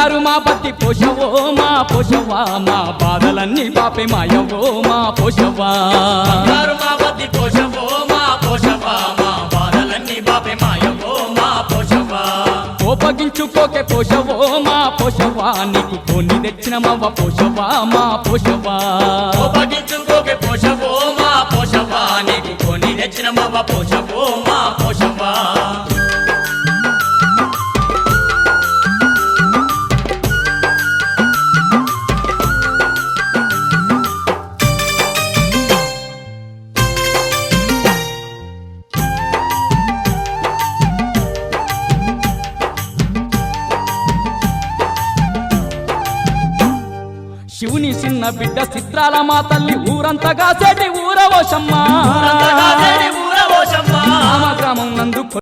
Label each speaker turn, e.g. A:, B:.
A: బంగారు మా పత్తి పోషవో మా పోషవా మా బాధలన్నీ పాపే మాయవో మా పోషవా
B: బంగారు మా పత్తి పోషవో మా పోషవా మా బాధలన్నీ బాపే మాయవో మా పోషవా
A: కోపగించుకోకే పోషవో మా పోషవా నీకు కొన్ని తెచ్చిన మవ్వ పోషవా మా పోషవా
B: కోపగించుకోకే పోషవో మా పోషవా నీకు కొని తెచ్చిన మవ్వ పోషవో మా పోషవా
A: శివుని చిన్న బిడ్డ చిత్రాల మా తల్లి ఊరంతగా చెడి ఊరవోషమ్మా
B: ఊరంతగా చెడి ఊరవోషమ్మా
A: గ్రామం నందు